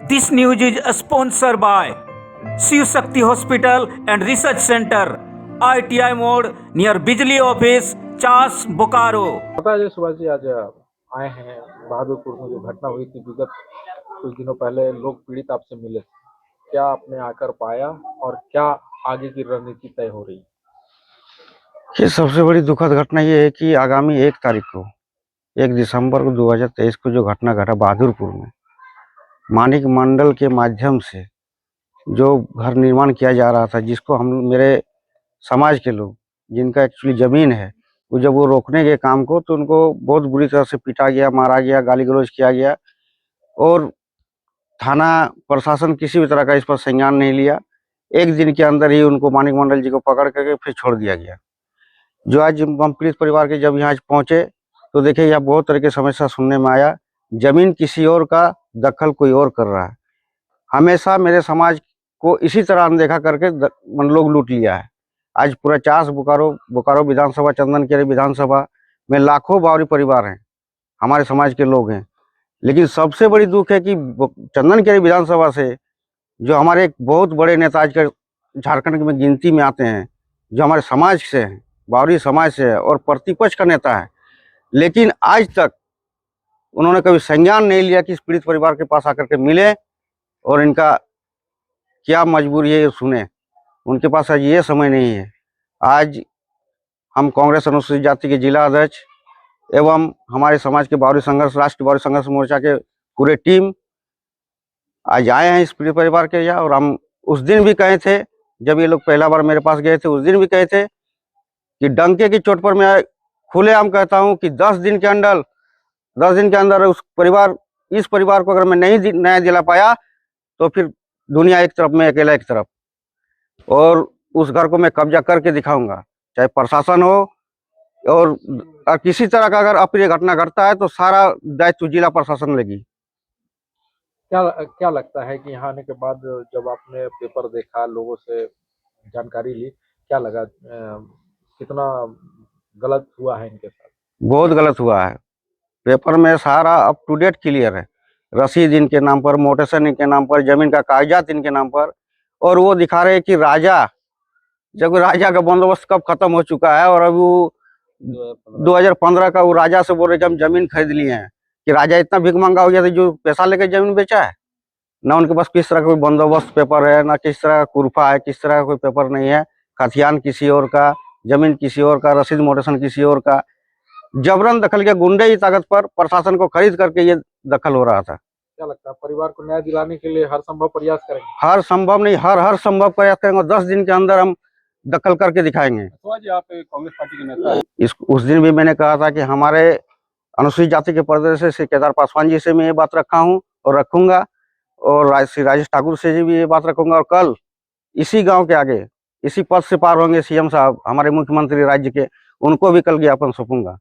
This news is sponsored by Shiv Shakti Hospital and Research Center, ITI Mode near Bijli Office, Chas, Bokaro. पता है सुभाष जी, आज आए हैं बहादुरपुर में। जो घटना हुई थी विगत कुछ दिनों पहले, लोग पीड़ित आपसे मिले थे, क्या आपने आकर पाया और क्या आगे की रणनीति तय हो रही है? ये सबसे बड़ी दुखद घटना ये है कि आगामी 1 तारीख को 1 दिसंबर को 2023 को जो घटना घटा बहादुरपुर में, मानिक मंडल के माध्यम से जो घर निर्माण किया जा रहा था, जिसको हम मेरे समाज के लोग जिनका एक्चुअली ज़मीन है, वो जब वो रोकने गए काम को तो उनको बहुत बुरी तरह से पीटा गया, मारा गया, गाली गलौज किया गया और थाना प्रशासन किसी भी तरह का इस पर संज्ञान नहीं लिया। 1 दिन के अंदर ही उनको मानिक मंडल जी को पकड़ करके फिर छोड़ दिया गया। जो आज हम पीड़ित परिवार के जब यहाँ पहुँचे तो देखिए यहाँ बहुत तरह की समस्या सुनने में आया। जमीन किसी और का, दखल कोई और कर रहा है। हमेशा मेरे समाज को इसी तरह अनदेखा करके लोग लूट लिया है। आज पूरा चास बोकारो विधानसभा, चंदनकेरी विधानसभा में लाखों बावरी परिवार हैं, हमारे समाज के लोग हैं। लेकिन सबसे बड़ी दुख है कि चंदनकेरी विधानसभा से जो हमारे एक बहुत बड़े नेता आज के झारखंड में गिनती में आते हैं, जो हमारे समाज से हैं, बावरी समाज से है और प्रतिपक्ष का नेता है, लेकिन आज तक उन्होंने कभी संज्ञान नहीं लिया कि इस पीड़ित परिवार के पास आकर के मिले और इनका क्या मजबूरी है ये सुने। उनके पास आज ये समय नहीं है। आज हम कांग्रेस अनुसूचित जाति के जिला अध्यक्ष एवं हमारे समाज के बावरी संघर्ष, राष्ट्रीय बावरी संघर्ष मोर्चा के पूरे टीम आज आए हैं इस पीड़ित परिवार के यहाँ। और हम उस दिन भी कहे थे, जब ये लोग पहला बार मेरे पास गए थे, उस दिन भी कहे थे कि डंके की चोट पर मैं खुलेआम कहता हूं कि 10 दिन के अंदर इस परिवार को अगर मैं नहीं न्याय दिला पाया तो फिर दुनिया एक तरफ, मैं अकेला एक तरफ, और उस घर को मैं कब्जा करके दिखाऊंगा। चाहे प्रशासन हो और किसी तरह का अगर अप्रिय घटना घटता है तो सारा दायित्व जिला प्रशासन लेगी। क्या लगता है कि यहाँ आने के बाद जब आपने पेपर देखा, लोगों से जानकारी ली, क्या लगा? कितना गलत हुआ है इनके साथ? बहुत गलत हुआ है। पेपर में सारा अप टू डेट क्लियर है। रसीद इनके नाम पर, मोटेशन इनके नाम पर, जमीन का कागजात इनके नाम पर, और वो दिखा रहे हैं कि जब राजा का बंदोबस्त कब खत्म हो चुका है और अभी वो 2015 का वो राजा से बोल रहे कि हम जमीन खरीद लिए हैं। कि राजा इतना भीख मंगा हो गया था जो पैसा लेकर जमीन बेचा है? ना उनके पास किस तरह का कोई बंदोबस्त पेपर है, ना किस तरह का कुरफा है, किस तरह का कोई पेपर नहीं है। खतियान किसी और का, जमीन किसी और का, रसीद मोटेशन किसी और का। जबरन दखल के गुंडे ही ताकत पर प्रशासन को खरीद करके ये दखल हो रहा था। क्या लगता है परिवार को न्याय दिलाने के लिए हर संभव प्रयास करेंगे? हर संभव नहीं, हर संभव प्रयास करेंगे। 10 दिन के अंदर हम दखल करके दिखाएंगे। तो जी, आप कांग्रेस पार्टी के नेता हैं। उस दिन भी मैंने कहा था कि हमारे अनुसूचित जाति के पर्दे से केदार पासवान जी से मैं ये बात रखा हूँ और रखूंगा, और श्री राजेश ठाकुर से भी ये बात रखूंगा। और कल इसी गांव के आगे, इसी पद से पार होंगे सीएम साहब, हमारे मुख्यमंत्री राज्य के, उनको भी कल ज्ञापन सौंपूंगा।